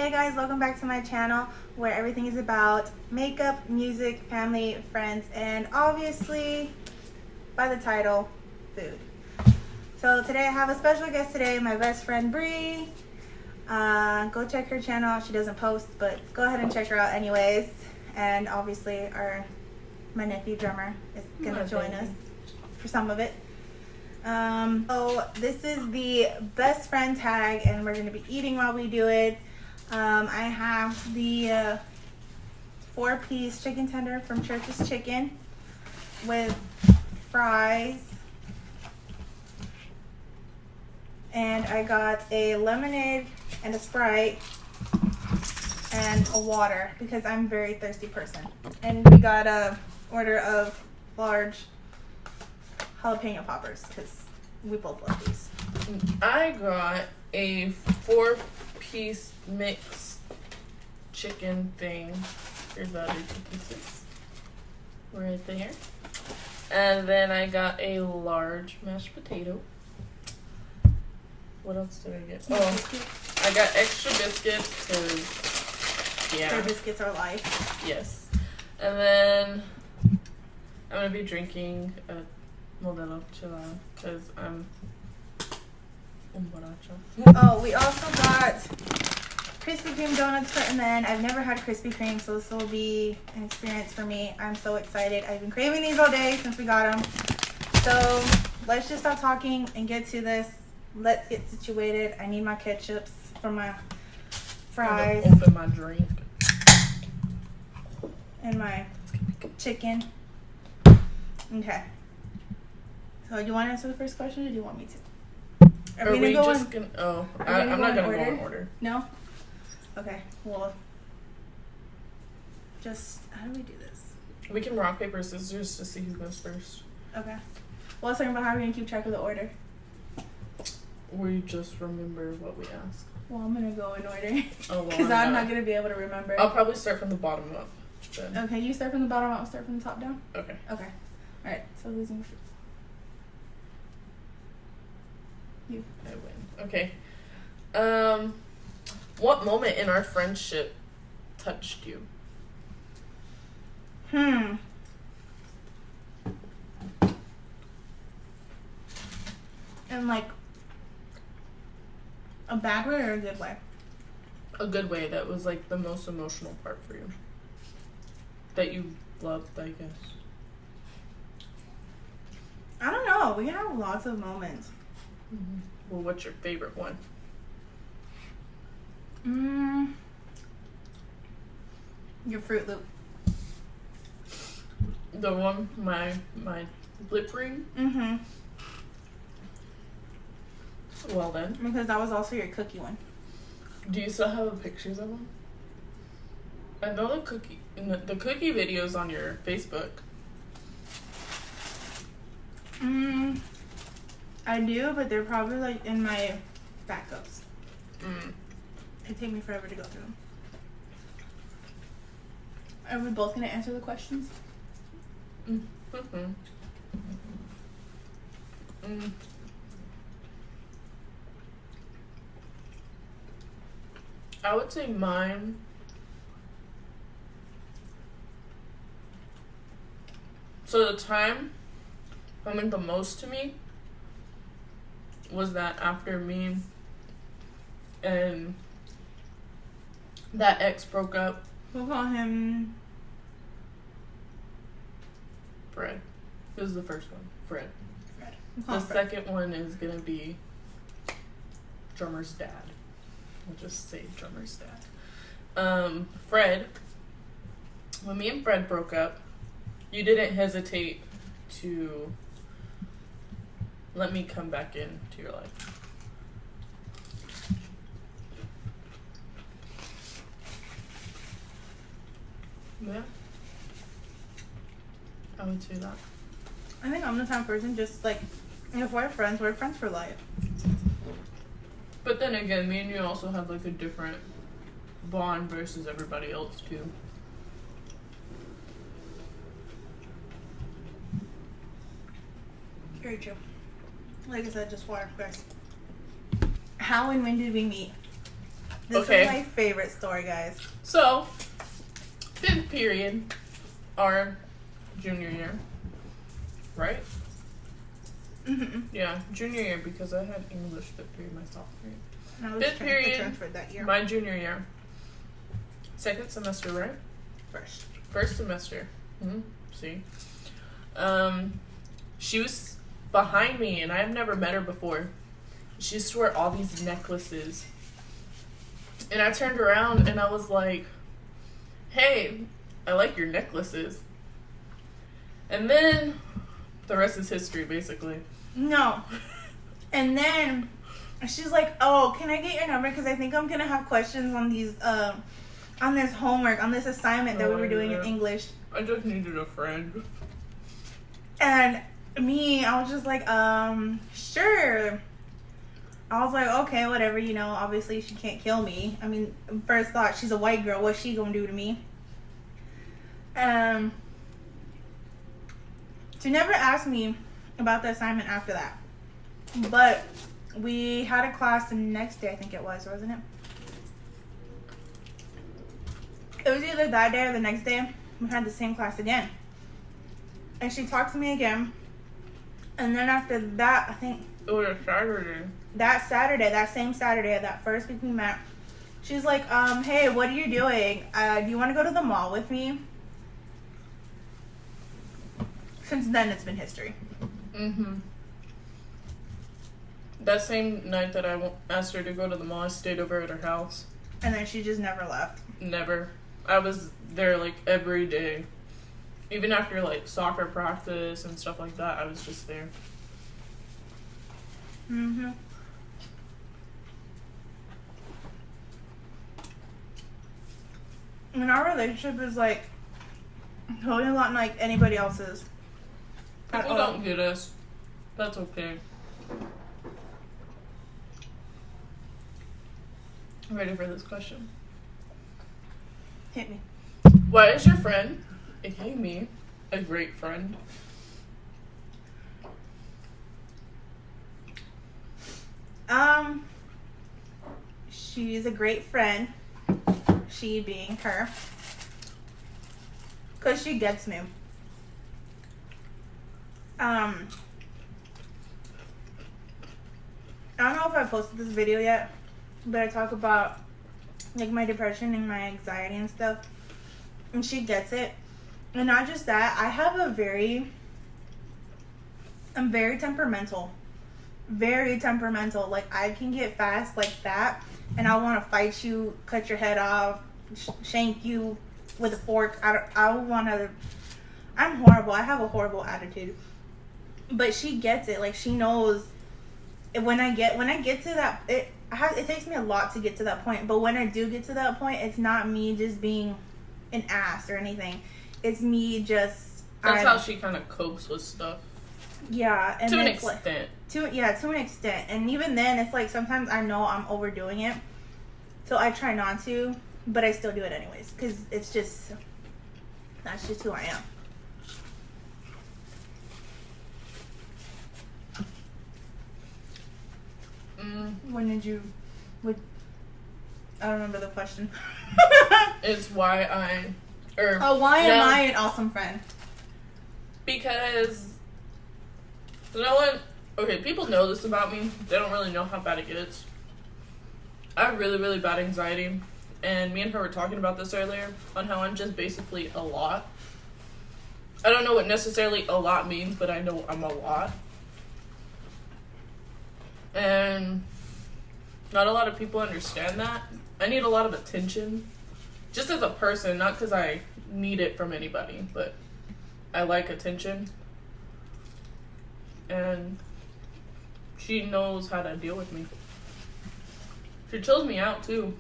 Hey guys, welcome back to my channel where everything is about makeup, music, family, friends, and obviously, by the title, food. So today I have a special guest today, my best friend Bree. Go check her channel. She doesn't post, but go ahead and check her out anyways. And obviously my nephew drummer is gonna join us for some of it. So this is the best friend tag and we're gonna be eating while we do it. I have the 4-piece chicken tender from Church's Chicken with fries, and I got a lemonade and a Sprite and a water because I'm a very thirsty person. And we got a order of large jalapeno poppers because we both love these. I got a 4-piece mixed chicken thing. Here's the other 2 pieces right there. And then I got a large mashed potato. What else did I get? Oh, I got extra biscuits because, yeah. Their biscuits are life. Yes. And then I'm going to be drinking a Modelo Chilao because I'm un borracho. Oh, we also got Krispy Kreme donuts for men. I've never had Krispy Kreme, so this will be an experience for me. I'm so excited. I've been craving these all day since we got them. So let's just stop talking and get to this. Let's get situated. I need my ketchups for my fries. I'm gonna open my drink. And my chicken. Okay. So do you want to answer the first question or do you want me to? Are we just gonna... Oh, I'm not gonna go in order. No? Okay, well, just, how do we do this? We can rock, paper, scissors to see who goes first. Okay. Well, let's talk about how we're going to keep track of the order. We just remember what we asked. Well, I'm going to go in order. Oh, well, because I'm not going to be able to remember. I'll probably start from the bottom up. Then. Okay, you start from the bottom up, I'll start from the top down? Okay. Okay. Alright, so who's in first? You. I win. Okay. What moment in our friendship touched you? In like a bad way or a good way? A good way. That was like the most emotional part for you. That you loved, I guess. I don't know. We have lots of moments. Mm-hmm. Well, what's your favorite one? Your Fruit Loop. The one, my lip ring? Mm-hmm. Well then. Because that was also your cookie one. Do you still have the pictures of them? I know the cookie videos on your Facebook. I do, but they're probably like in my backups. It take me forever to go through them. Are we both gonna answer the questions? I would say mine. So the time that meant the most to me was that after me and that ex broke up. We'll call him Fred. This is the first one. Fred. We'll call The him Fred. second one is gonna be drummer's dad. I'll just say drummer's dad. Fred. When me and Fred broke up, you didn't hesitate to let me come back into your life. Yeah. I would say that. I think I'm the type of person just like, if we're friends for life. But then again, me and you also have like a different bond versus everybody else too. Very true. Like I said, just water, guys. How and when did we meet? This Okay. is my favorite story, guys. So, 5th period, our junior year, right? Mm-hmm. Yeah, junior year because I had English 5th period my sophomore year. And I was 5th period, transferred that year. my junior year. 2nd semester, right? First semester. See? She was behind me, and I've never met her before. She used to wear all these necklaces. And I turned around, and I was like, hey, I like your necklaces. And then, the rest is history, basically. No. And then, she's like, oh, can I get your number? Because I think I'm going to have questions on these, on this homework, on this assignment that we were doing in English. I just needed a friend. And me, I was just like, sure. I was like, okay, whatever, you know, obviously she can't kill me. I mean, first thought, she's a white girl, what's she gonna do to me? She never asked me about the assignment after that. But we had a class the next day, I think it was, wasn't it? It was either that day or the next day. We had the same class again. And she talked to me again. And then after that, I think... It was a Saturday. That same Saturday, that first week we met, she's like, hey, what are you doing? Do you want to go to the mall with me? Since then, it's been history. That same night that I asked her to go to the mall, I stayed over at her house. And then she just never left. Never. I was there, like, every day. Even after, like, soccer practice and stuff like that, I was just there. And our relationship is, like, totally not like anybody else's. People don't get us. That's okay. I'm ready for this question. Hit me. Why is your friend, aka me, a great friend? She's a great friend. She being her. Because she gets me. I don't know if I posted this video yet, but I talk about like my depression and my anxiety and stuff. And she gets it. And not just that, I'm very temperamental. Very temperamental. Like, I can get fast like that, and I want to fight you, cut your head off, shank you with a fork. I'm horrible. I have a horrible attitude. But she gets it. Like, she knows when I get to that, it takes me a lot to get to that point. But when I do get to that point, it's not me just being an ass or anything. It's me just... That's how she kind of copes with stuff. Yeah. And to an extent. Like, to an extent. And even then, it's like sometimes I know I'm overdoing it. So I try not to, but I still do it anyways. Because it's just... That's just who I am. When did you... I don't remember the question. It's why why am I an awesome friend? Because no one... Okay, people know this about me. They don't really know how bad it gets. I have really, really bad anxiety. And me and her were talking about this earlier, on how I'm just basically a lot. I don't know what necessarily a lot means, but I know I'm a lot. And not a lot of people understand that. I need a lot of attention. Just as a person, not because I need it from anybody, but I like attention. And she knows how to deal with me. She chills me out, too.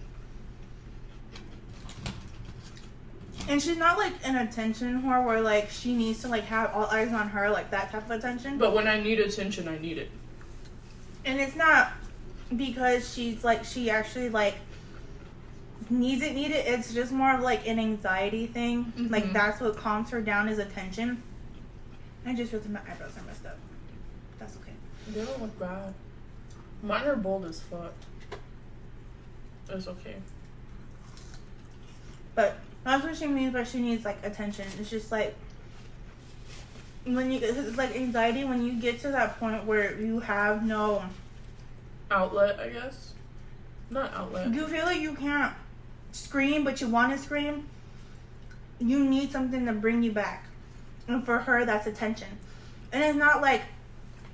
And she's not like an attention whore where like she needs to like have all eyes on her, like that type of attention. But when I need attention, I need it. And it's not because she's like, she actually like needs it. It's just more of like an anxiety thing. Mm-hmm. Like that's what calms her down is attention. I just realized my eyebrows are messed up. That's okay. They don't look bad. Mine are bold as fuck. It's okay. But that's what she means by she needs, like, attention. It's just, like, it's like anxiety when you get to that point where you have no outlet, I guess. Not outlet. You feel like you can't scream, but you want to scream. You need something to bring you back. And for her, that's attention. And it's not like,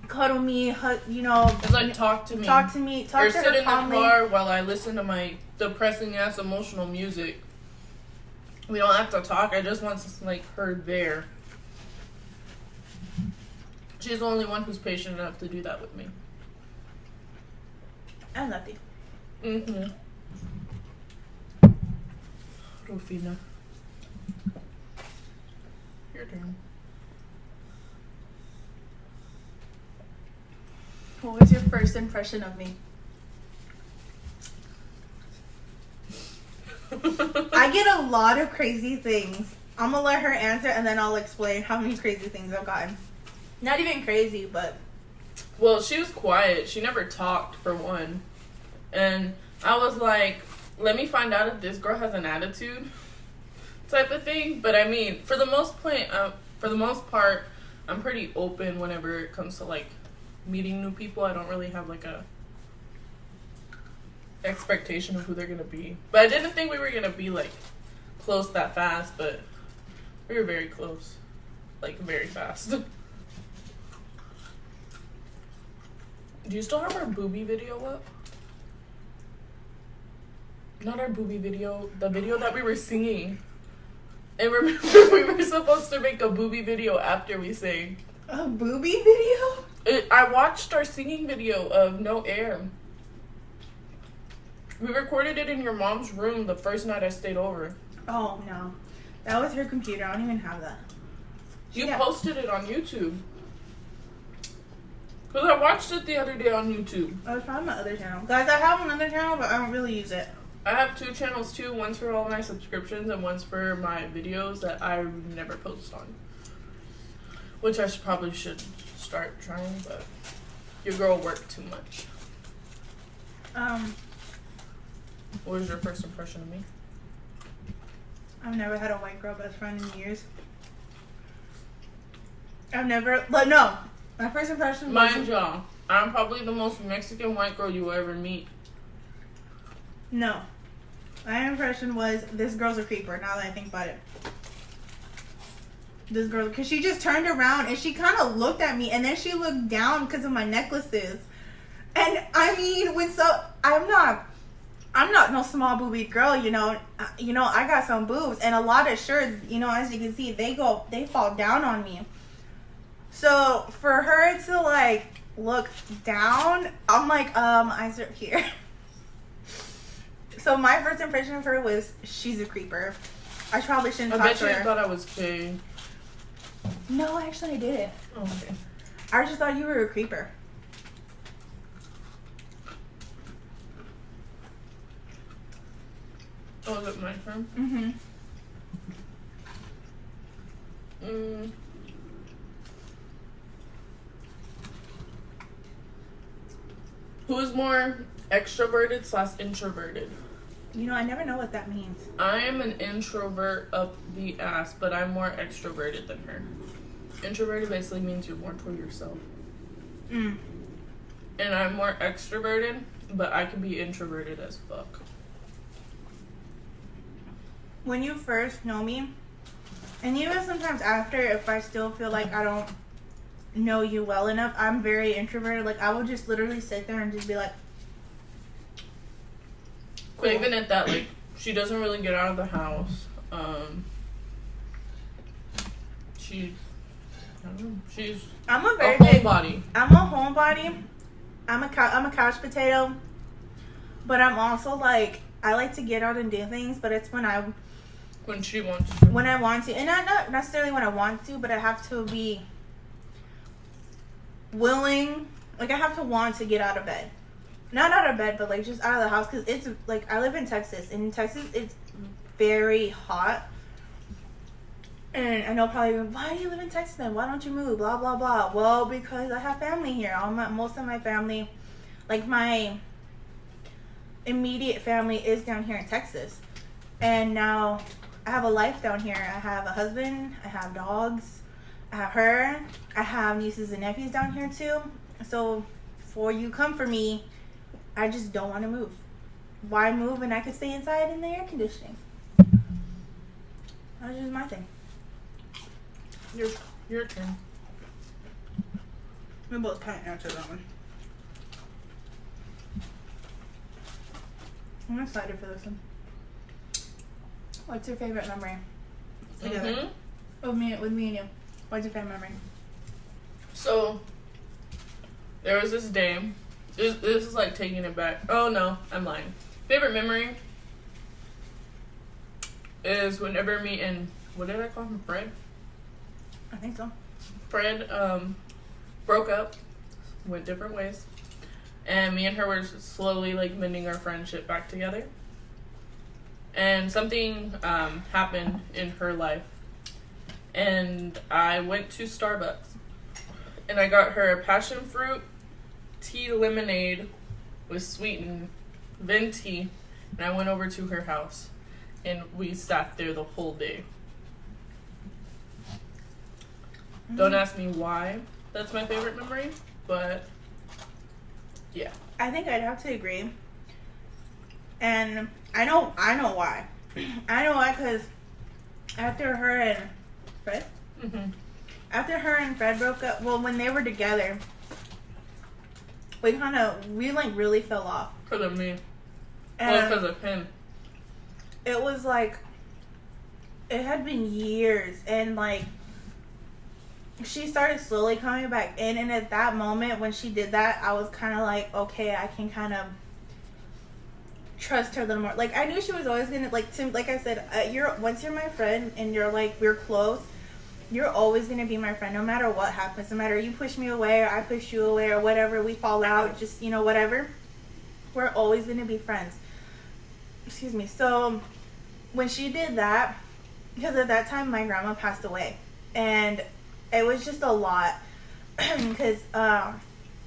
cuddle me, hug, you know. It's like, talk to me. Talk to me. Talk or to her sit in calmly. the car while I listen to my depressing-ass emotional music. We don't have to talk. I just want, like, her there. She's the only one who's patient enough to do that with me. And Lefty. Mm-hmm. Rufina. Your turn. What was your first impression of me? I get a lot of crazy things. I'm gonna let her answer and then I'll explain how many crazy things I've gotten. Not even crazy, but... Well, she was quiet. She never talked, for one. And I was like, let me find out if this girl has an attitude type of thing. But I mean, for the most part, I'm pretty open whenever it comes to, like, meeting new people. I don't really have, like, a expectation of who they're gonna be. But I didn't think we were gonna be, like, close that fast, but we were very close. Like, very fast. Do you still have our booby video up? Not our booby video, the video that we were singing. And remember, we were supposed to make a booby video after we sang. A booby video? I watched our singing video of No Air. We recorded it in your mom's room the first night I stayed over. Oh, no. That was her computer. I don't even have that. You posted it on YouTube. Because I watched it the other day on YouTube. Oh, it's probably my other channel. Guys, I have another channel, but I don't really use it. I have 2 channels too. One's for all my subscriptions and one's for my videos that I never post on. Which I probably should start trying, but your girl worked too much. What was your first impression of me? I've never had a white girl best friend in years. No. My first impression was... Mind y'all, I'm probably the most Mexican white girl you will ever meet. No. My impression was, this girl's a creeper, now that I think about it. This girl, because she just turned around and she kind of looked at me and then she looked down because of my necklaces. And I mean, I'm not no small boobied girl, you know. I got some boobs and a lot of shirts, you know, as you can see, they fall down on me. So for her to like look down, I'm like, eyes are here. So my first impression of her was, she's a creeper. I probably shouldn't talk to her. I bet you thought I was gay. No, actually I didn't. Oh, okay. I just thought you were a creeper. Oh, is it my turn? Mm-hmm. Who is more extroverted / introverted? You know, I never know what that means. I am an introvert up the ass, but I'm more extroverted than her. Introverted basically means you're more toward yourself. And I'm more extroverted, but I can be introverted as fuck. When you first know me, and even sometimes after, if I still feel like I don't know you well enough, I'm very introverted. Like, I will just literally sit there and just be like, cool. But even at that, like, she doesn't really get out of the house. She's I'm a very homebody. I'm a homebody. I'm a couch potato. But I'm also like, I like to get out and do things, but it's when she wants to. When I want to. And not necessarily when I want to, but I have to be willing. Like, I have to want to get out of bed. Not out of bed, but like just out of the house. Because it's like, I live in Texas. And in Texas, it's very hot. And I know probably, why do you live in Texas then? Why don't you move? Blah, blah, blah. Well, because I have family here. Most of my family, like my immediate family is down here in Texas. And now I have a life down here. I have a husband, I have dogs, I have her, I have nieces and nephews down here too. So before you come for me, I just don't want to move. Why move when I could stay inside in the air conditioning? That's just my thing. Your turn. We both kind of answered that one. I'm excited for this one. What's your favorite memory? Together. With me and you. What's your favorite memory? So, there was this day. This is like taking it back. Oh no, I'm lying. Favorite memory is whenever me and, what did I call him? Fred? I think so. Fred broke up, went different ways, and me and her were slowly like mending our friendship back together. And something happened in her life, and I went to Starbucks, and I got her a passion fruit tea lemonade with sweetened venti, and I went over to her house, and we sat there the whole day. Don't ask me why that's my favorite memory, but yeah. I think I'd have to agree. And I know why. I know why, because after her and Fred? Mm-hmm. After her and Fred broke up, well, when they were together, we like really fell off. Because of me. And Well, because of him. it was like, it had been years, and like, she started slowly coming back in, and at that moment when she did that, I was kind of like, okay, I can kind of trust her a little more. Like, I knew she was always gonna, like I said, once you're my friend and you're like, we're close, you're always gonna be my friend no matter what happens. No matter you push me away or I push you away or whatever, we fall out, just, you know, whatever, we're always gonna be friends. Excuse me. So when she did that, because at that time my grandma passed away, and it was just a lot. Because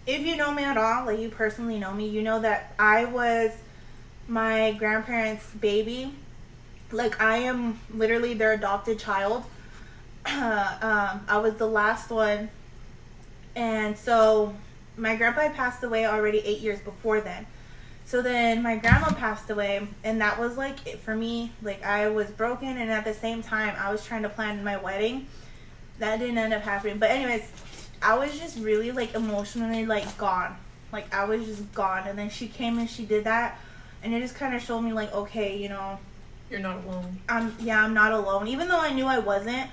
if you know me at all, like you personally know me, you know that I was my grandparents' baby. Like, I am literally their adopted child. I was the last one, and so my grandpa had passed away already 8 years before then. So then my grandma passed away, and that was like it for me. Like, I was broken, and at the same time I was trying to plan my wedding. That didn't end up happening. But anyways, I was just really like emotionally like gone. Like, I was just gone, and then she came and she did that, and it just kind of showed me like, okay, you know, You're not alone. I'm not alone, even though I knew I wasn't.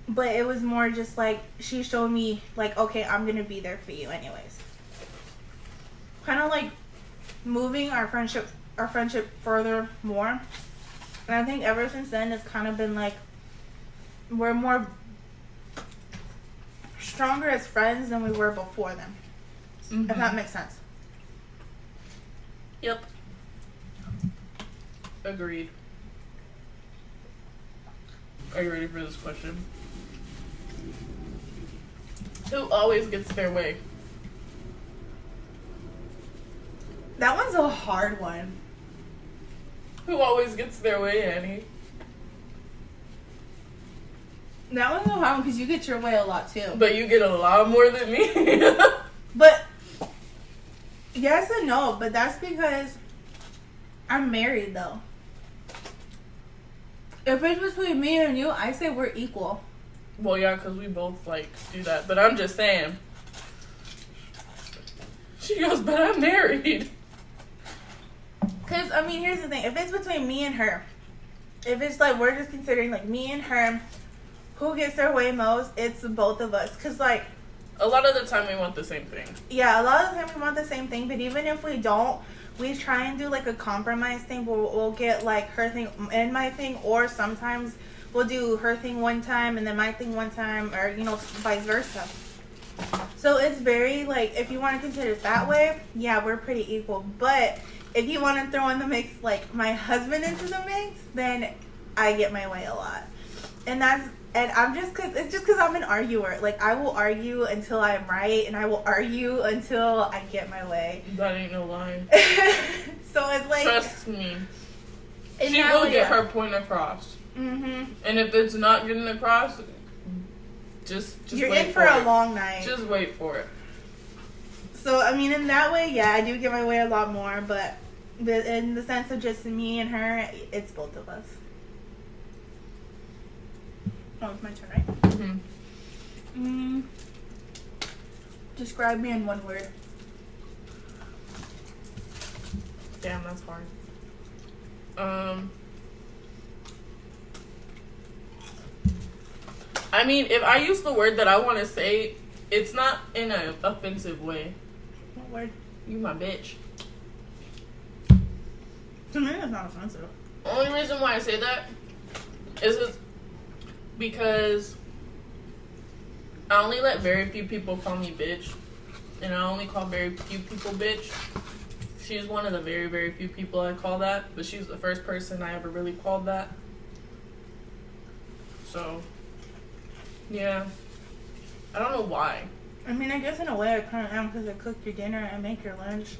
But it was more just like, she showed me like, okay, I'm gonna be there for you anyways. Kind of like moving our friendship further more. And I think ever since then, it's kind of been like, we're more stronger as friends than we were before them. Mm-hmm. If that makes sense. Yep. Agreed. Are you ready for this question? Who always gets their way? That one's a hard one. Who always gets their way, Annie? That one's a hard one because you get your way a lot too. But you get a lot more than me. But yes and no, but that's because I'm married though. If it's between me and you, I say we're equal. Well, yeah, because we both like do that. But I'm just saying. She goes, but I'm married. Because, I mean, here's the thing. If it's between me and her, if it's like we're just considering like me and her, who gets their way most, it's both of us. Because, like, A lot of the time we want the same thing. yeah, a lot of the time we want the same thing. But even if we don't, we try and do like a compromise thing where we'll get like her thing and my thing. Or sometimes we'll do her thing one time and then my thing one time. Or, you know, vice versa. So it's very, like, if you want to consider it that way, yeah, we're pretty equal. But if you want to throw in the mix, like, my husband into the mix, then I get my way a lot. And that's And it's just cause I'm an arguer. Like, I will argue until I'm right, and I will argue until I get my way. That ain't no lie. So it's like, trust me, she will get her point across. Mm-hmm. And if it's not getting across, just you're wait in for a long night. Just wait for it. So I mean, in that way, yeah, I do get my way a lot more. But in the sense of just me and her, it's both of us. Oh, it's my turn, right? Mm-hmm. Describe me in one word. Damn, that's hard. I mean, if I use the word that I want to say, it's not in an offensive way. What word? You my bitch. To me, that's not offensive. Only reason why I say that is because I only let very few people call me bitch. And I only call very few people bitch. She's one of the very, very few people I call that. But she's the first person I ever really called that. So, yeah. I don't know why. I mean, I guess in a way I kind of am because I cook your dinner and make your lunch.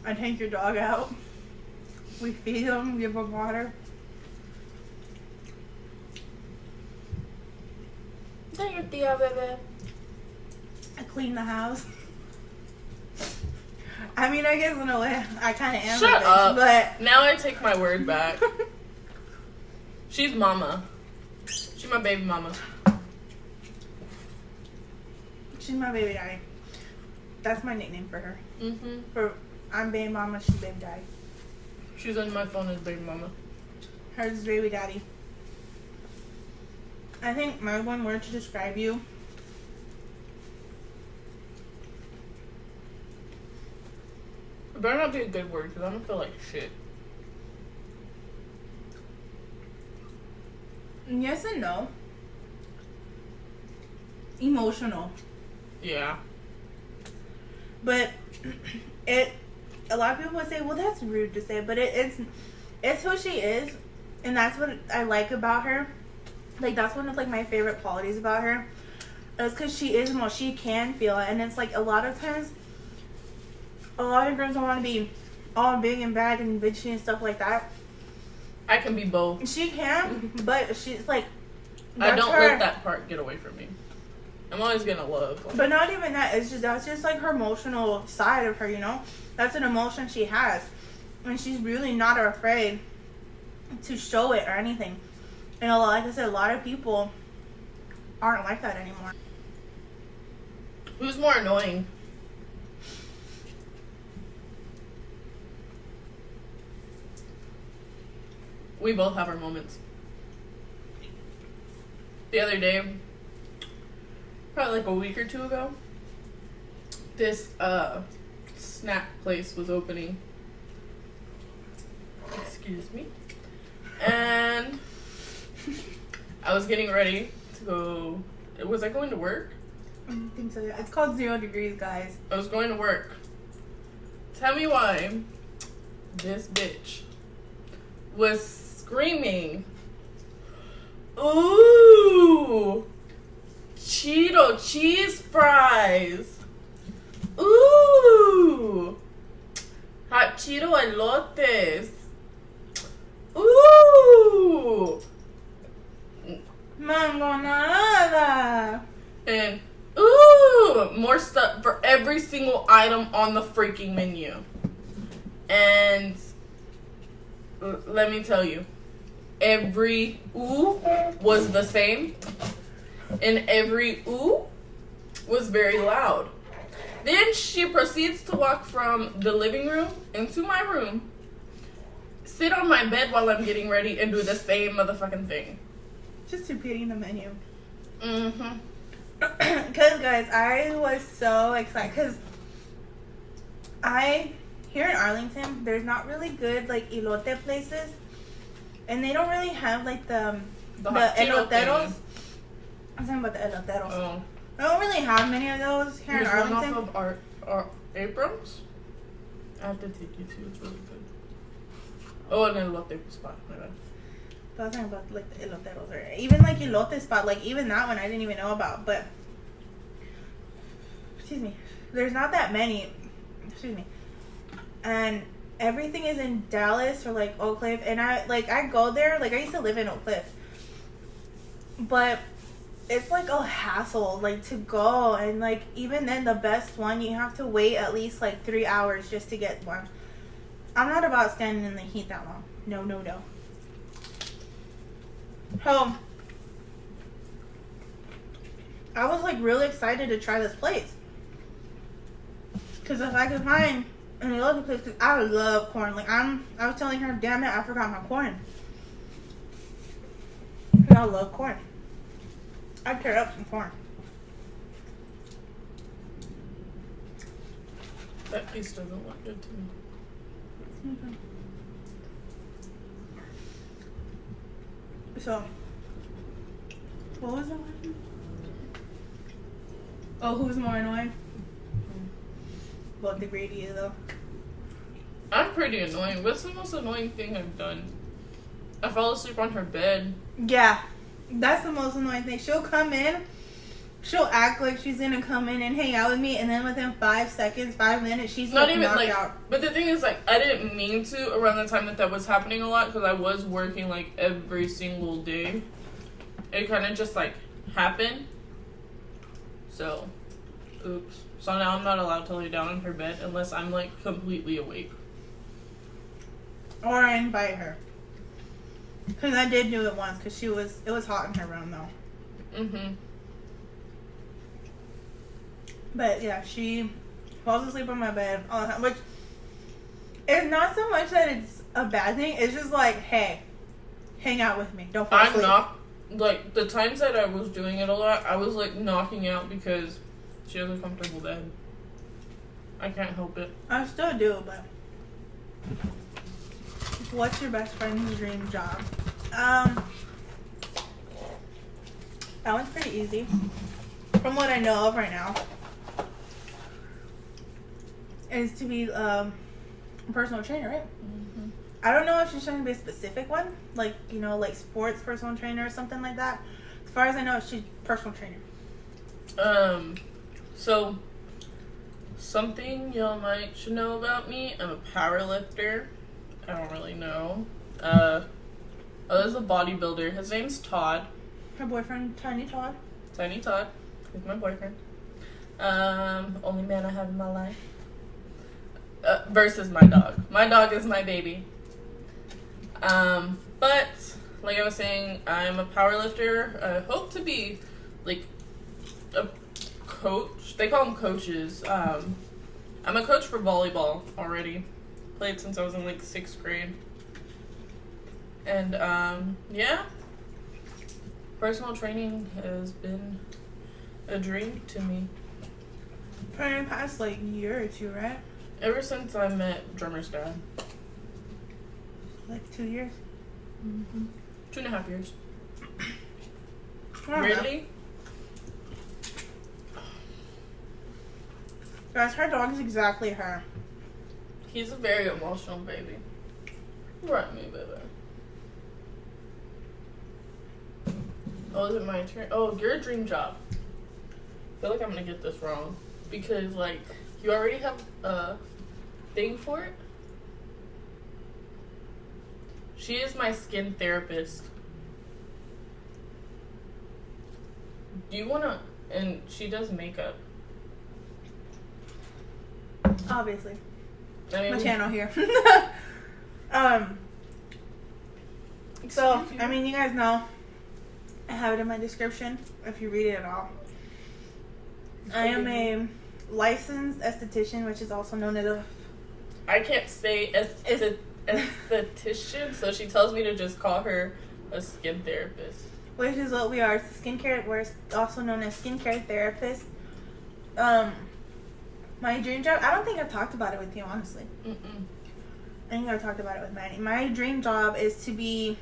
I take your dog out. We feed him, give him water. Thank you, Tia, baby. I clean the house. I mean, I guess in a way I kind of am Shut a bitch, up. but Now I take my word back. She's mama. She's my baby mama. she's my baby daddy. That's my nickname for her. Mm-hmm. I'm baby mama, she's baby daddy. She's on my phone as baby mama. Hers is baby daddy. I think my one word to describe you. It better not be a good word because I don't feel like shit. Yes and no. Emotional. Yeah. But a lot of people would say, well, that's rude to say, but it's who she is, and that's what I like about her. Like, that's one of like my favorite qualities about her, is because she is emotional. She can feel it, and it's like a lot of times, a lot of girls don't want to be all big and bad and bitchy and stuff like that. I can be both. She can, but she's like, I don't let that part get away from me. I'm always gonna love. But not even that. That's just like her emotional side of her, you know? That's an emotion she has. And she's really not afraid to show it or anything. And like I said, a lot of people aren't like that anymore. Who's more annoying? We both have our moments. The other day, probably like a week or two ago, this snack place was opening. Excuse me. And I was getting ready to go. Was I going to work? I don't think so. It's called 0 Degrees, guys. I was going to work. Tell me why this bitch was screaming, "Ooh, Cheeto cheese fries! Ooh, hot Cheeto elotes! Ooh, Mangonada!" and ooh, more stuff for every single item on the freaking menu. And let me tell you, every ooh was the same, and every ooh was very loud. Then she proceeds to walk from the living room into my room, sit on my bed while I'm getting ready, and do the same motherfucking thing. Just repeating the menu. Mm-hmm. Because, guys, I was so excited. Because here in Arlington, there's not really good, like, elote places. And they don't really have, like, the eloteros. I'm talking about the eloteros. Oh. I don't really have many of those here in There's one Arlington. off of our Abrams. I have to take you to. It's really good. Oh, and then elote spot. My bad. But I was talking about like the eloteros or even like elote spot. Like even that one I didn't even know about. But excuse me, there's not that many. Excuse me, and everything is in Dallas or like Oak Cliff. And I go there. Like I used to live in Oak Cliff, but it's like a hassle like to go, and like even then the best one you have to wait at least like 3 hours just to get one. I'm not about standing in the heat that long. No. So I was like really excited to try this place because if I could find any other place, because I love corn. Like I was telling her, damn it, I forgot my corn. I love corn. I'd tear up some corn. That piece doesn't look good to me. Okay. So, what was the one? Oh, who's more annoying? What degree do you though? I'm pretty annoying. What's the most annoying thing I've done? I fell asleep on her bed. Yeah, that's the most annoying thing. She'll come in, she'll act like she's gonna come in and hang out with me, and then within 5 minutes, she's not like, even knocked like. out. But the thing is, like, I didn't mean to around the time that was happening a lot because I was working like every single day. It kind of just like happened. So, oops. So now I'm not allowed to lay down in her bed unless I'm like completely awake. Or I invite her. Because I did do it once, because it was hot in her room though. Mm-hmm. But yeah, she falls asleep on my bed all the time, which is not so much that it's a bad thing. It's just like, hey, hang out with me. Don't fall asleep. I'm not, like, the times that I was doing it a lot, I was like knocking out because she has a comfortable bed. I can't help it. I still do, but what's your best friend's dream job? That one's pretty easy. From what I know of right now, is to be a personal trainer, right? Mm-hmm. I don't know if she's trying to be a specific one, like, you know, like sports personal trainer or something like that. As far as I know, she's personal trainer. So something y'all might should know about me. I'm a power lifter. I don't really know. There's a bodybuilder. His name's Todd. Her boyfriend, Tiny Todd. Tiny Todd. He's my boyfriend. Only man I have in my life. Versus my dog. My dog is my baby. But like I was saying, I'm a power lifter. I hope to be like a coach. They call them coaches. I'm a coach for volleyball already. Played since I was in like 6th grade. And yeah. Personal training has been a dream to me. For the past like year or two, right? Ever since I met drummer's dad. Like 2 years. Mm-hmm. 2.5 years. Really? Guys, her dog is exactly her. He's a very emotional baby. Right, me, baby. Oh, is it my turn? Oh, your dream job. I feel like I'm gonna get this wrong. Because, like, you already have a thing for it. She is my skin therapist. Do you wanna... And she does makeup. Obviously. I mean, My channel here. So, I mean, you guys know. I have it in my description if you read it at all. I am a licensed esthetician, which is also known as a... I can't say esthetician, so she tells me to just call her a skin therapist. Which is what we are. It's skincare. We're also known as skincare therapists. My dream job, I don't think I've talked about it with you, honestly. Mm-mm. I think I've talked about it with Manny. My dream job is to be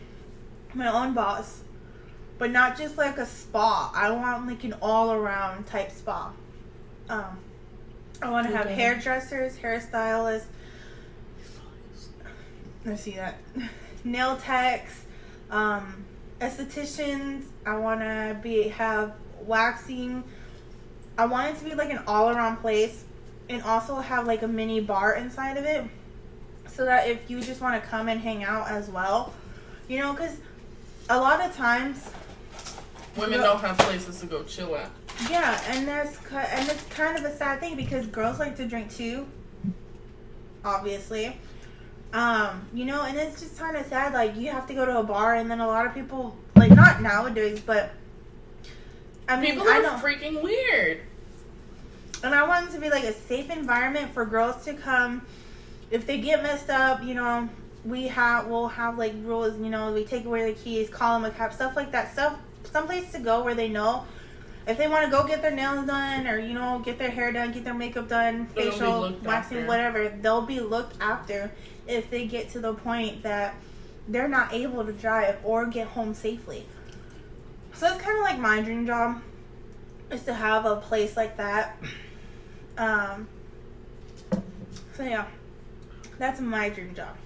my own boss. But not just like a spa. I want like an all-around type spa. I want to have hairdressers, hairstylists. Let's see that. Nail techs, Estheticians. I want to have waxing. I want it to be like an all-around place, and also have like a mini bar inside of it, so that if you just want to come and hang out as well, you know, because a lot of times women don't have places to go chill at. Yeah, and it's kind of a sad thing because girls like to drink too, obviously. You know, and it's just kind of sad. Like, you have to go to a bar, and then a lot of people, like, not nowadays, but I mean, people are freaking weird. And I want it to be like a safe environment for girls to come. If they get messed up, you know, we'll have like rules. You know, we take away the keys, call them a cab, stuff like that. Someplace to go where they know if they want to go get their nails done, or, you know, get their hair done, get their makeup done, facial, waxing, whatever, they'll be looked after if they get to the point that they're not able to drive or get home safely. So it's kind of like my dream job, is to have a place like that. So yeah, that's my dream job.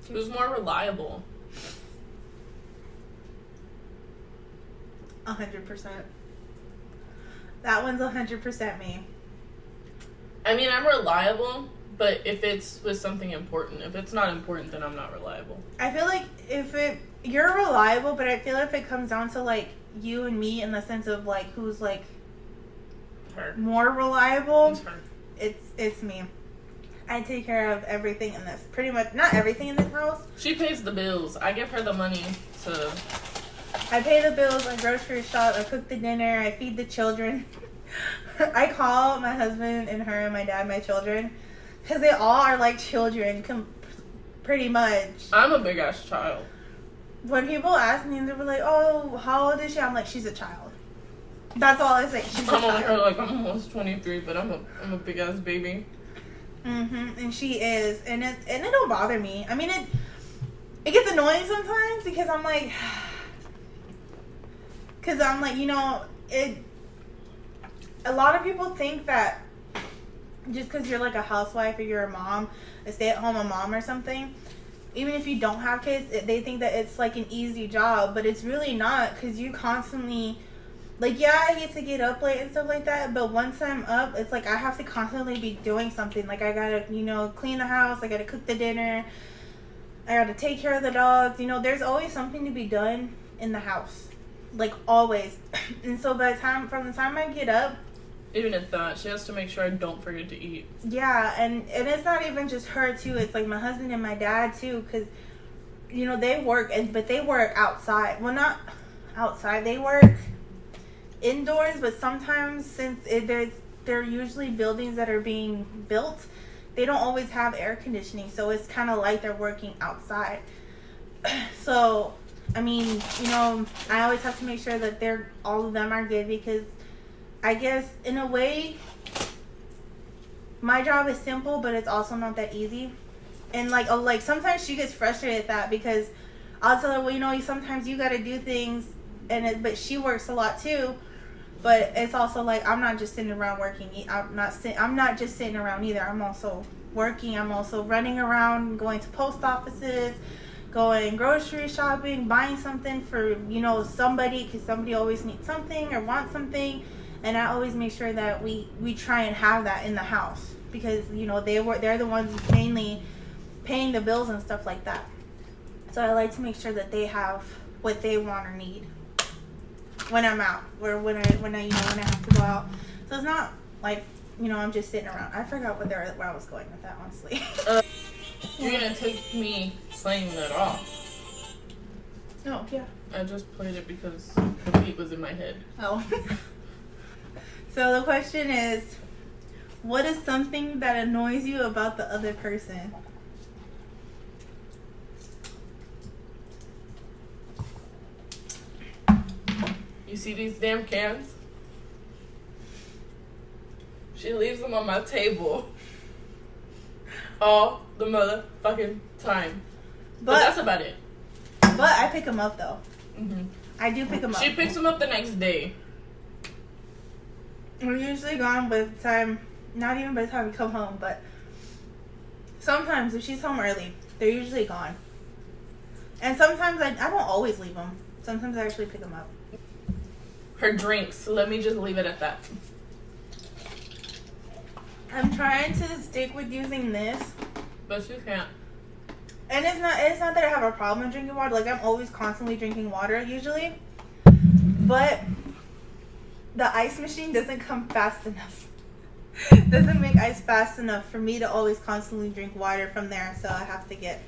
Who's more reliable? 100%. That one's 100% me. I mean, I'm reliable, but if it's with something important. If it's not important, then I'm not reliable. I feel like you're reliable, but I feel if it comes down to like you and me in the sense of like who's like Her. more reliable, It's her. it's me. I take care of everything in this. Pretty much, not everything in this house. She pays the bills. I give her the money to... I pay the bills, I grocery shop, I cook the dinner, I feed the children. I call my husband and her and my dad my children. Because they all are like children, pretty much. I'm a big-ass child. When people ask me, they were like, oh, how old is she? I'm like, she's a child. That's all I say. She's a I'm child. her like, I'm almost 23, but I'm a big-ass baby. And she is, and it don't bother me. I mean, it gets annoying sometimes because I'm like, you know, a lot of people think that just because you're like a housewife or you're a mom, a stay-at-home mom or something, even if you don't have kids, they think that it's like an easy job, but it's really not, because you constantly, like, yeah, I get to get up late and stuff like that, but once I'm up, it's like I have to constantly be doing something. Like, I gotta, you know, clean the house, I gotta cook the dinner, I gotta take care of the dogs. You know, there's always something to be done in the house. Like, always. And so from the time I get up, Even at that, she has to make sure I don't forget to eat. yeah, and it's not even just her, too. It's like my husband and my dad, too, because, you know, they work, but they work outside. Well, not outside. They work indoors, but sometimes since they're usually buildings that are being built, they don't always have air conditioning, so it's kind of like they're working outside. So, I mean, you know, I always have to make sure that all of them are good, because I guess in a way my job is simple, but it's also not that easy. And like sometimes she gets frustrated at that, because I'll tell her, well, you know, sometimes you got to do things, but she works a lot too. But it's also like, I'm not just sitting around working. I'm not just sitting around either. I'm also working. I'm also running around, going to post offices, going grocery shopping, buying something for, you know, somebody, because somebody always needs something or wants something. And I always make sure that we try and have that in the house, because, you know, they're the ones mainly paying the bills and stuff like that. So I like to make sure that they have what they want or need when I'm out, or when I have to go out. So it's not like, you know, I'm just sitting around. I forgot where I was going with that, honestly. You're gonna take me slaying that off. Oh, yeah. I just played it because the beat was in my head. Oh. So the question is, what is something that annoys you about the other person? You see these damn cans? She leaves them on my table all the motherfucking time. But that's about it. But I pick them up, though. Mm-hmm. I do pick them up. She picks them up the next day. We're usually gone by the time, not even by the time we come home, but Sometimes if she's home early, they're usually gone. And sometimes I don't always leave them. Sometimes I actually pick them up. Her drinks. Let me just leave it at that. I'm trying to stick with using this. But you can't. And it's not that I have a problem drinking water. Like, I'm always constantly drinking water usually. But the ice machine doesn't come fast enough. Doesn't make ice fast enough for me to always constantly drink water from there. So I have to get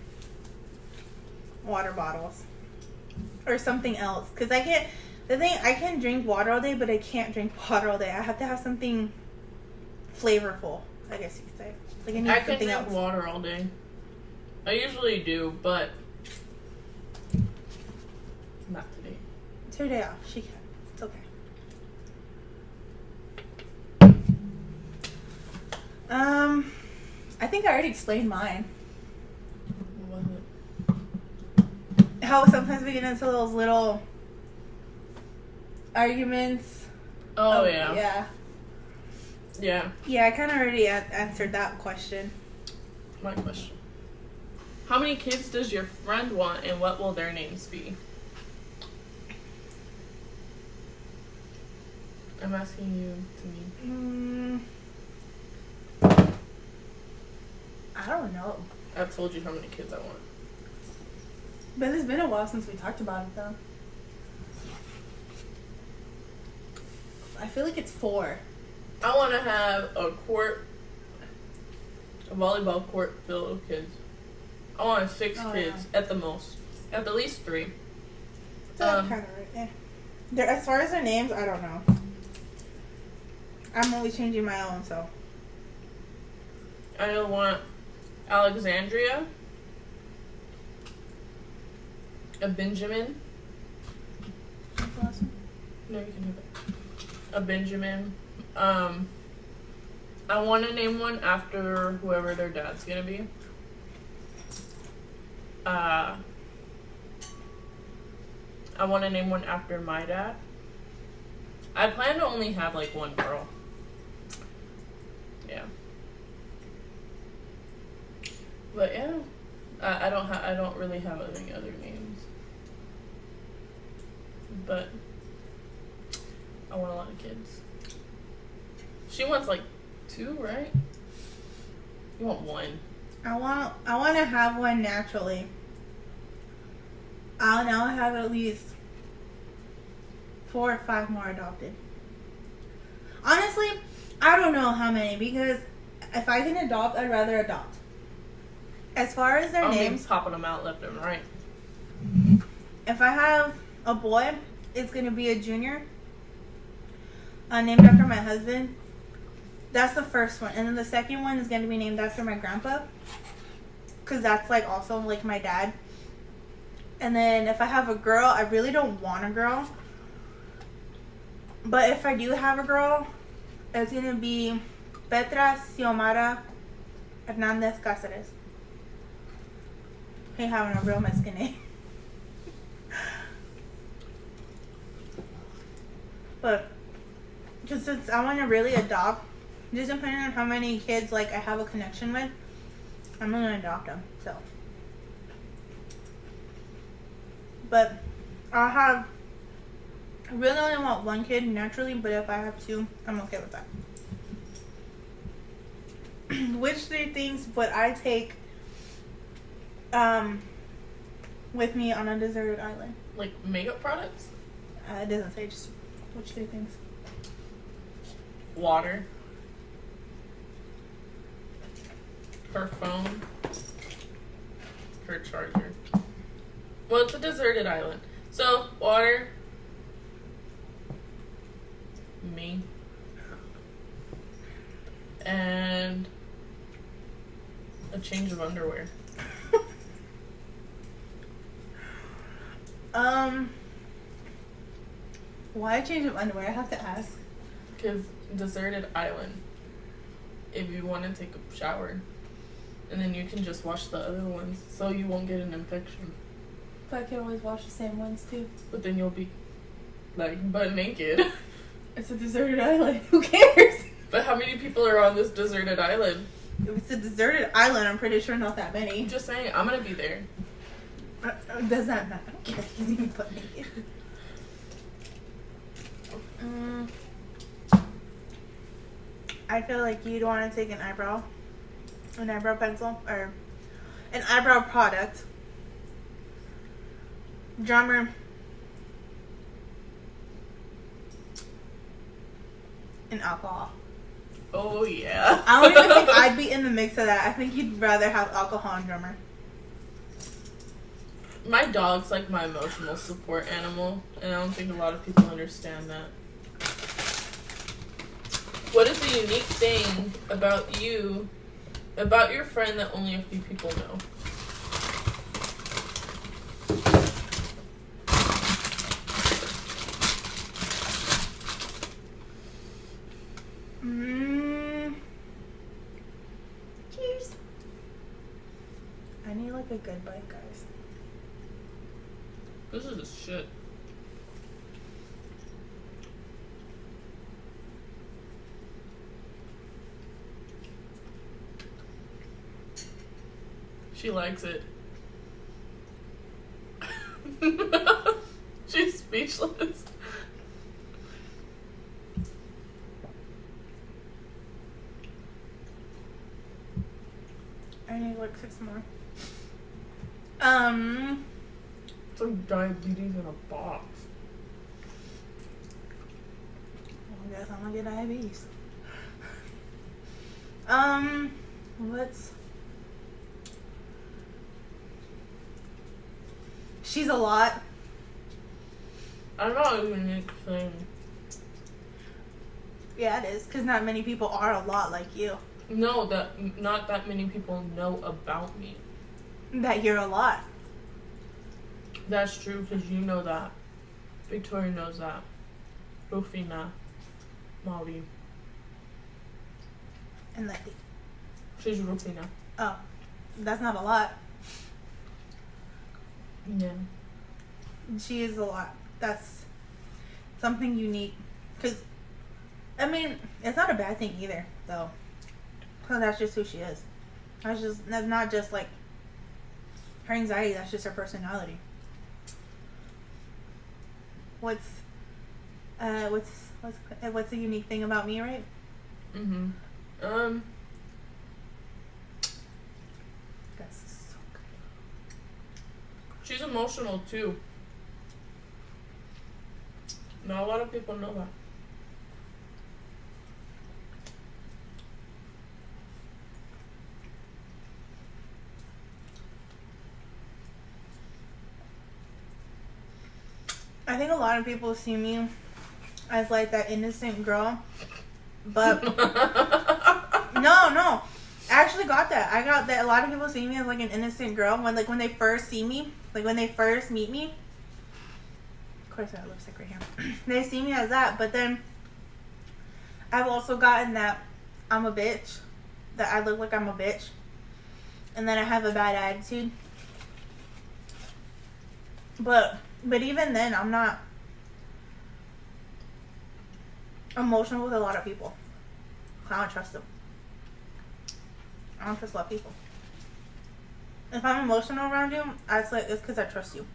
water bottles or something else. Because I can drink water all day, but I can't drink water all day. I have to have something flavorful, I guess you could say. Like, I need I can something drink else. water all day. I usually do, but not today. It's her day off. She can. It's okay. I think I already explained mine. What was it? How sometimes we get into those little arguments. Oh, yeah. Yeah. Yeah. Yeah, I kind of already answered that question. My question. How many kids does your friend want, and what will their names be? I'm asking you to me. I don't know. I've told you how many kids I want. But it's been a while since we talked about it, though. I feel like it's 4. I want to have a volleyball court filled with kids. I want 6 kids at the most. At the least 3. That's kind of right. Yeah. As far as their names, I don't know. I'm always changing my own, so. I want Alexandria, a Benjamin. No, you can have it. A Benjamin. I want to name one after whoever their dad's gonna be. I want to name one after my dad. I plan to only have like one girl. Yeah. But yeah, I don't really have any other names. But I want a lot of kids. She wants like 2, right? You want 1. I want to have one naturally. I'll now have at least 4 or 5 more adopted. Honestly, I don't know how many, because if I can adopt, I'd rather adopt. As far as their names, popping them out left and right. if I have a boy, it's gonna be a junior, named after my husband. That's the first one, and then the second one is gonna be named after my grandpa, because that's like also like my dad. And then if I have a girl, I really don't want a girl, but if I do have a girl, it's gonna be Petra Xiomara Hernandez Cáceres. Ain't having a real Mexican name. But just since I want to really adopt, just depending on how many kids like I have a connection with, I'm gonna adopt them. So, but I really only want 1 kid naturally, but if I have 2, I'm okay with that. Which 3 things would I take with me on a deserted island? Like makeup products? It doesn't say, just which 3 things. Water. Her phone. Her charger. Well, it's a deserted island. So, water. Me. And a change of underwear. Why a change of underwear? I have to ask. Because deserted island. If you want to take a shower, and then you can just wash the other ones, so you won't get an infection. But I can always wash the same ones too. But then you'll be like butt naked. It's a deserted island. Who cares? But how many people are on this deserted island? If it's a deserted island, I'm pretty sure not that many. I'm just saying, I'm gonna be there. Does that matter? I don't care if he's even put naked. I feel like you'd want to take an eyebrow pencil, or an eyebrow product. Drummer. And alcohol. Oh yeah. I don't even think I'd be in the mix of that. I think you'd rather have alcohol and drummer. My dog's like my emotional support animal, and I don't think a lot of people understand that. What is the unique thing about you, about your friend that only a few people know? Cheers. I need like a good bite, guys. This is a shit. She likes it. She's speechless. I need like 6 more. It's like diabetes in a box. I guess I'm gonna get diabetes. Let's. She's a lot. I'm not a unique thing. Yeah, it is, because not many people are a lot like you. No, not that many people know about me. That you're a lot. That's true, because you know that. Victoria knows that. Rufina. Molly. And like, She's Rufina. oh, that's not a lot. Yeah. She is a lot. That's something unique. Because, I mean, it's not a bad thing either, though. Because that's just who she is. That's not just like her anxiety, that's just her personality. What's a unique thing about me, right? Mm-hmm. That's so good. She's emotional too. Not a lot of people know that. I think a lot of people see me as like that innocent girl, but no. I actually got that. I got that. A lot of people see me as like an innocent girl when they first see me, like when they first meet me. Of course, I have lipstick right here. They see me as that, but then I've also gotten that I'm a bitch, that I look like I'm a bitch, and then I have a bad attitude. But even then, I'm not emotional with a lot of people. I don't trust them. I don't trust a lot of people. If I'm emotional around you, it's because I trust you.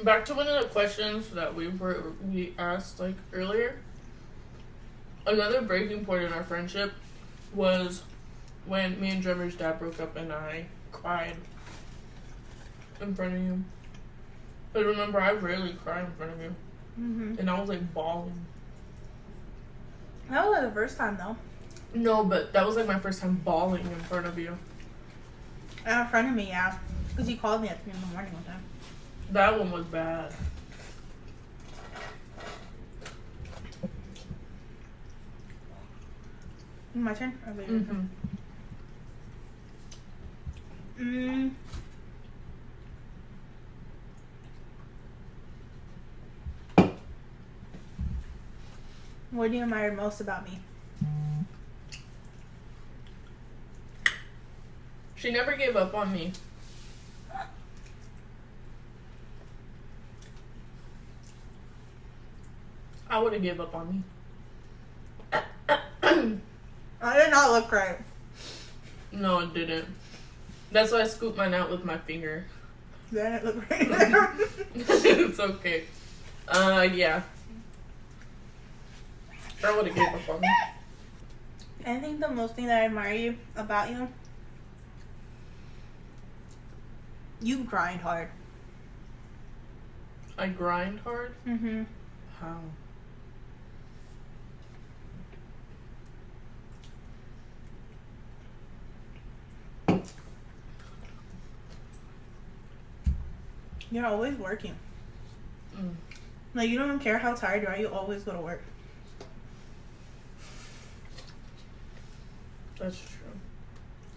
Back to one of the questions that we asked like earlier. Another breaking point in our friendship was when me and Drummer's dad broke up and I cried in front of you. But remember, I rarely cry in front of you. Mm-hmm. And I was like bawling. That was the first time though. No, but that was like my first time bawling in front of you. In front of me, yeah. Because you called me at 3 in the morning one time. That one was bad. My turn? Or wait, Mm-hmm. What do you admire most about me? She never gave up on me. I would have gave up on me. I did not look right. No, it didn't. That's why I scooped mine out with my finger. Then it looked right there. It's okay. Yeah. I would have gave up on me. I think the most thing that I admire about you, you grind hard. I grind hard? Mm-hmm. How? You're always working. Mm. Like, you don't even care how tired you are, you always go to work. That's true.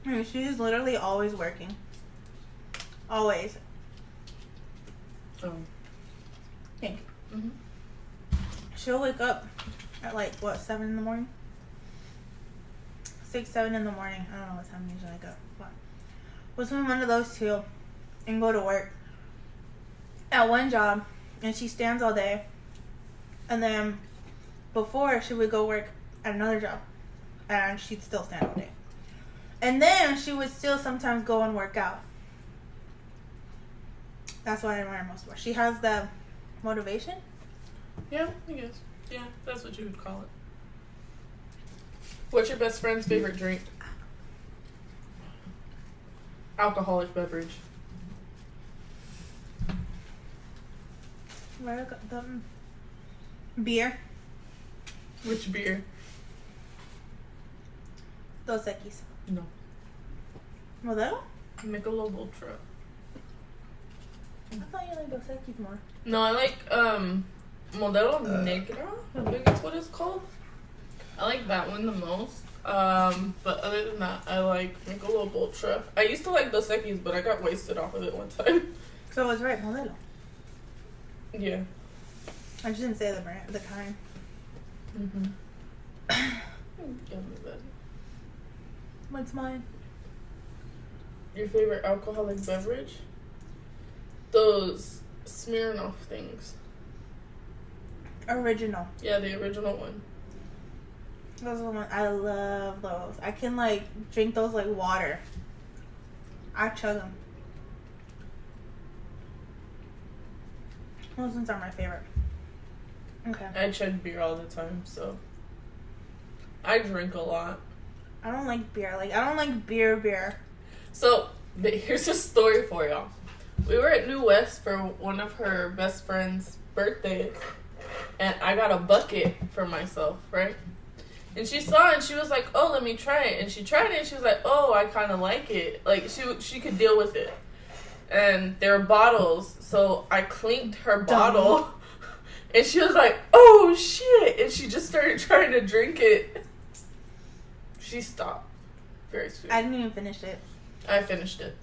I mean, she's literally always working. Always. Oh. Think. Mm-hmm. She'll wake up at like, what, 7 in the morning? 6, 7 in the morning. I don't know what time you usually wake up. But between one of those two and go to work at one job, and she stands all day. And then before, she would go work at another job, and she'd still stand all day. And then she would still sometimes go and work out. That's what I admire most about her. She has the motivation. Yeah, I guess. Yeah, that's what you would call it. What's your best friend's favorite drink? Alcoholic beverage. Beer. Which beer? Dos Equis. No. Modelo? Michelob Ultra. I thought you liked Dos Equis more. No, I like Modelo Negra. I think that's what it's called. I like that one the most. But other than that, I like Michelob Ultra. I used to like Dos Equis, but I got wasted off of it one time. So I was right, Modelo. Yeah. I just didn't say the brand, the kind. Mm-hmm. Give me that. What's mine? Your favorite alcoholic beverage? Those Smirnoff things. Original. Yeah, the original one. Those are the ones I love. Those I can like drink those like water. I chug them. Those ones are my favorite. Okay. I chug beer all the time, so I drink a lot. I don't like beer. Like I don't like beer. So here's a story for y'all. We were at New West for one of her best friend's birthdays, and I got a bucket for myself, right? And she saw it and she was like, "Oh, let me try it." And she tried it and she was like, "Oh, I kind of like it." Like she could deal with it. And there were bottles, so I clinked her bottle, and she was like, "Oh shit!" And she just started trying to drink it. She stopped. Very sweet. I didn't even finish it. I finished it.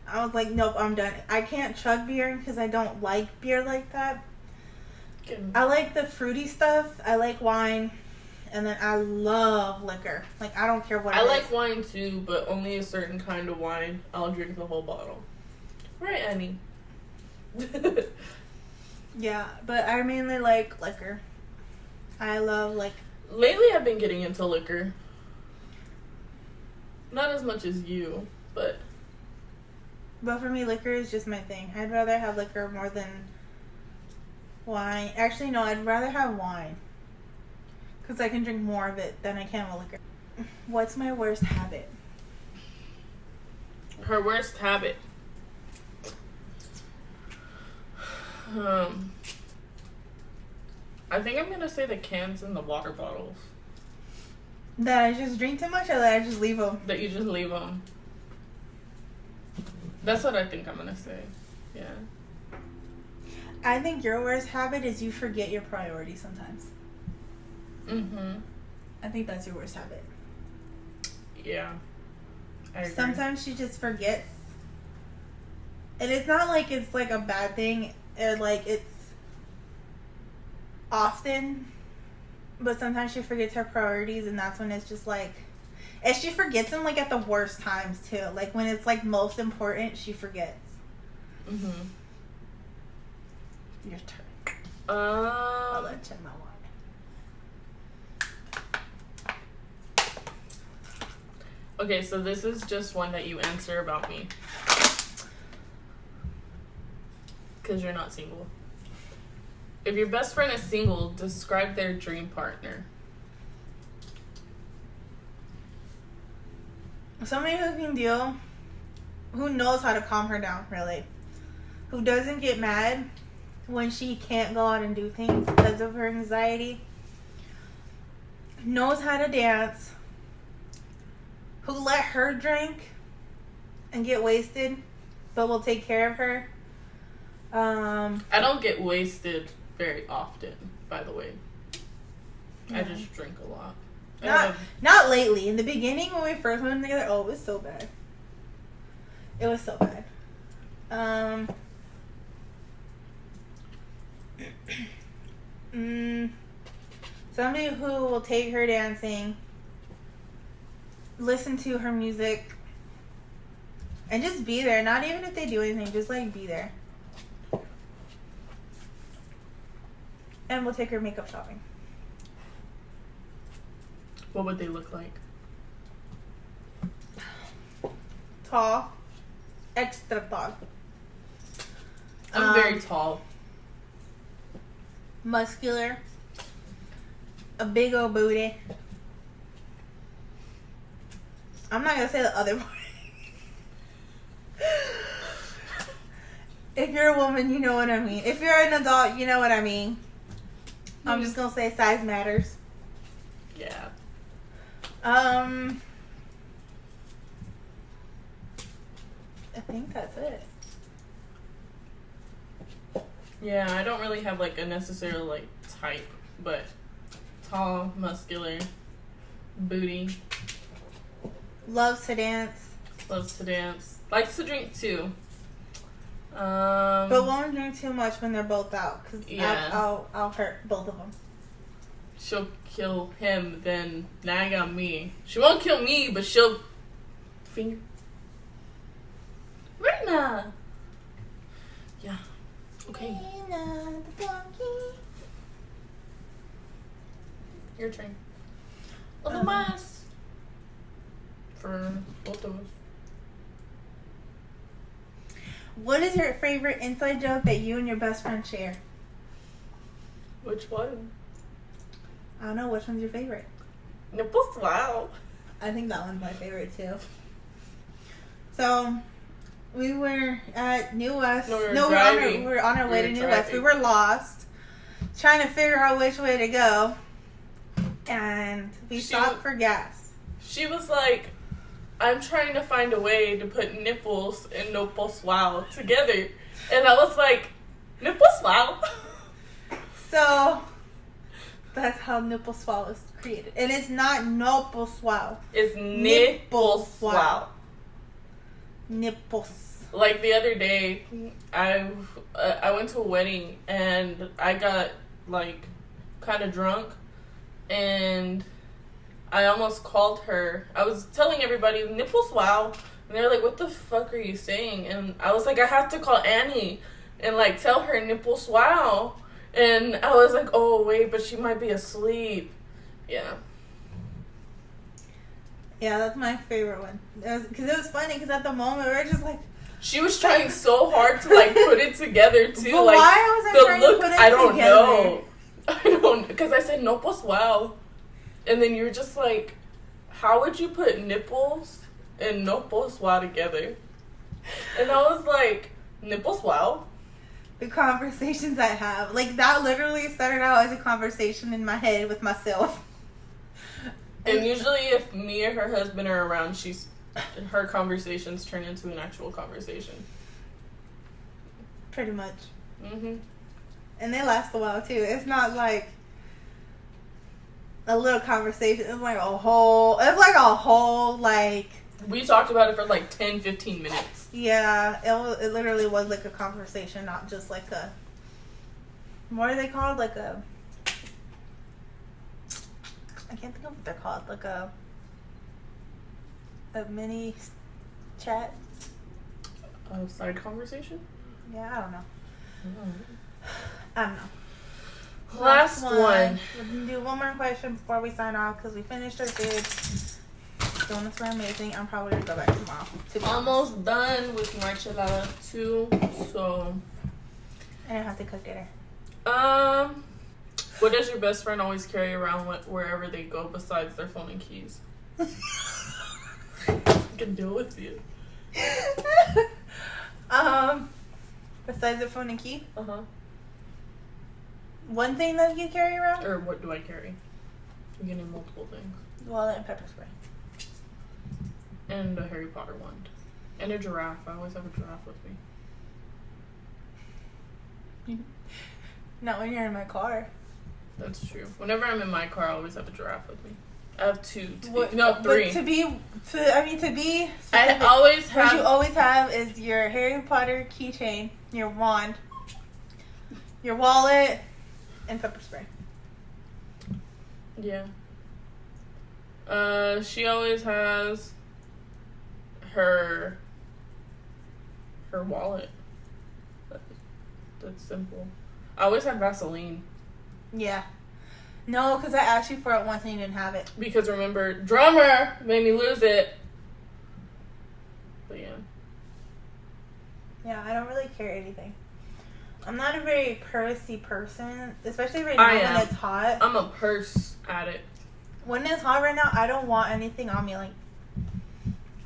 I was like, nope, I'm done. I can't chug beer because I don't like beer like that. I like the fruity stuff. I like wine. And then I love liquor. Like, I don't care what it is. I like wine too, but only a certain kind of wine. I'll drink the whole bottle. Right, Annie? Yeah, but I mainly like liquor. I love, like... Lately, I've been getting into liquor. Not as much as you, but... But for me, liquor is just my thing. I'd rather have liquor more than wine. Actually, no, I'd rather have wine. Because I can drink more of it than I can with liquor. What's my worst habit? Her worst habit. I think I'm gonna say the cans and the water bottles. That I just drink too much or that I just leave them? That you just leave them. That's what I think I'm gonna say. Yeah. I think your worst habit is you forget your priorities sometimes. Mm-hmm. I think that's your worst habit. Yeah. I agree. Sometimes she just forgets. And it's not like it's like a bad thing. Or like it's often. But sometimes she forgets her priorities, and that's when it's just like... And she forgets them like at the worst times too. Like when it's like most important, she forgets. Mm-hmm. Your turn. I'll let you check my water. Okay, so this is just one that you answer about me. Because you're not single. If your best friend is single, describe their dream partner. Somebody who can deal, who knows how to calm her down, really. Who doesn't get mad when she can't go out and do things because of her anxiety. Knows how to dance. Who let her drink and get wasted, but will take care of her. I don't get wasted very often, by the way. Yeah. I just drink a lot. Not lately. In the beginning when we first went together, oh, it was so bad. It was so bad. Somebody who will take her dancing, listen to her music, and just be there. Not even if they do anything, just like be there. And we'll take her makeup shopping. What would they look like? Tall. Extra tall. I'm very tall. Muscular. A big old booty. I'm not gonna say the other part. If you're a woman, you know what I mean. If you're an adult, you know what I mean. I'm just gonna say size matters. Yeah. I think that's it. Yeah, I don't really have like a necessary like type, but tall, muscular, booty, Loves to dance. loves to dance, likes to drink too. But won't drink too much when they're both out, because Yeah. I'll hurt both of them. She'll kill him, then nag on me. She won't kill me, but she'll finger. Rena. Yeah. Okay. Your turn. Other más. For both of us. What is your favorite inside joke that you and your best friend share? Which one? I don't know. Which one's your favorite? Nipples. Wow. I think that one's my favorite too. So, we were at New West. No, we were we driving. were on our way to New West. We driving. were lost, trying to figure out which way to go, and we stopped for gas. She was like, I'm trying to find a way to put nipples and nipples wow together. And I was like, nipples wow? So, that's how nipple swallow is created. And it's not nipple swallow. It's nipples wow. Nipples. Like the other day, I went to a wedding and I got like kind of drunk and I almost called her. I was telling everybody nipples wow, and they were like, "What the fuck are you saying?" And I was like, "I have to call Annie and like tell her nipples wow." And I was like, "Oh wait, but she might be asleep." Yeah. Yeah, that's my favorite one. Because it was funny. Because at the moment we were just like, She was trying so hard to like put it together too. but like why was I the trying look, to put it I don't together? know. I don't, because I said nipples wow, and then you were just like, "How would you put nipples and nipples wow together?" And I was like, "Nipples wow." The conversations I have, like that, literally started out as a conversation in my head with myself. And usually, if me or her husband are around, her conversations turn into an actual conversation. Pretty much. Mhm. And they last a while too. It's not like a little conversation. It's like a whole. It's like a whole like. We talked about it for like 10, 15 minutes. Yeah, it literally was like a conversation, not just like a. What are they called? Like a. I can't think of what they're called. Like a mini chat. A side conversation? Yeah, I don't know. Mm. I don't know. Last one. We can do one more question before we sign off because we finished our food. Donuts were amazing. I'm probably gonna go back tomorrow. To be honest. Almost done with my enchilada too. So I didn't have to cook dinner. what does your best friend always carry around wherever they go besides their phone and keys? I can deal with you. Besides the phone and key, Uh-huh. one thing that you carry around? Or what do I carry? I'm getting multiple things. Wallet and pepper spray. And a Harry Potter wand. And a giraffe. I always have a giraffe with me. Not when you're in my car. That's true. Whenever I'm in my car, I always have a giraffe with me. I have two. What, no, three. But to be specific, I always what you have. always have is your Harry Potter keychain, your wand, your wallet, and pepper spray. Yeah. She always has her wallet. That's simple. I always have Vaseline. Yeah. No, because I asked you for it once and you didn't have it. Because remember, drummer made me lose it. But yeah. Yeah, I don't really carry anything. I'm not a very pursy person, especially right now when it's hot. I'm a purse addict. When it's hot right now, I don't want anything on me. Like,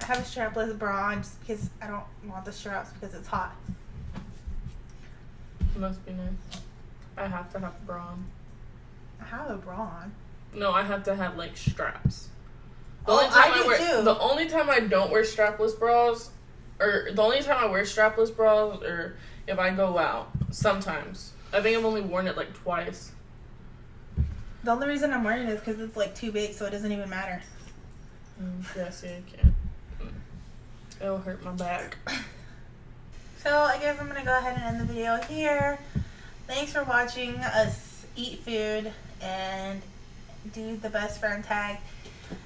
I have a strapless bra on just because I don't want the straps because it's hot. It must be nice. I have to have a bra on. I have a bra on. No, I have to have like straps. The only time I don't wear strapless bras, or the only time I wear strapless bras, or if I go out, sometimes. I think I've only worn it like twice. The only reason I'm wearing it is because it's like too big, so it doesn't even matter. Yeah, see, I can't. It'll hurt my back. So I guess I'm gonna go ahead and end the video here. Thanks for watching us eat food and do the best friend tag.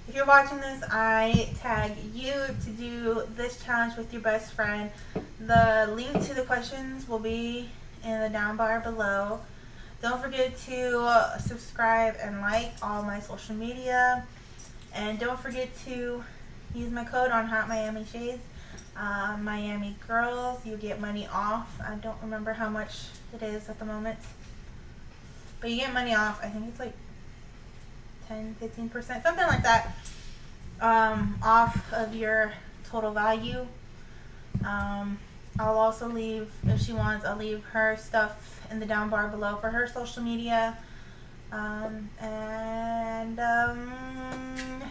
If you're watching this, I tag you to do this challenge with your best friend. The link to the questions will be in the down bar below. Don't forget to subscribe and like all my social media. And don't forget to use my code on Hot Miami Shades. Miami Girls, you get money off. I don't remember how much it is at the moment. But you get money off. I think it's like 10-15%, something like that, off of your total value. I'll also leave, if she wants, I'll leave her stuff in the down bar below for her social media. I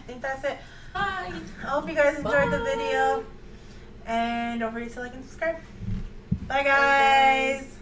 think that's it. Bye. I hope you guys enjoyed the video. And don't forget to like and subscribe. Bye, guys.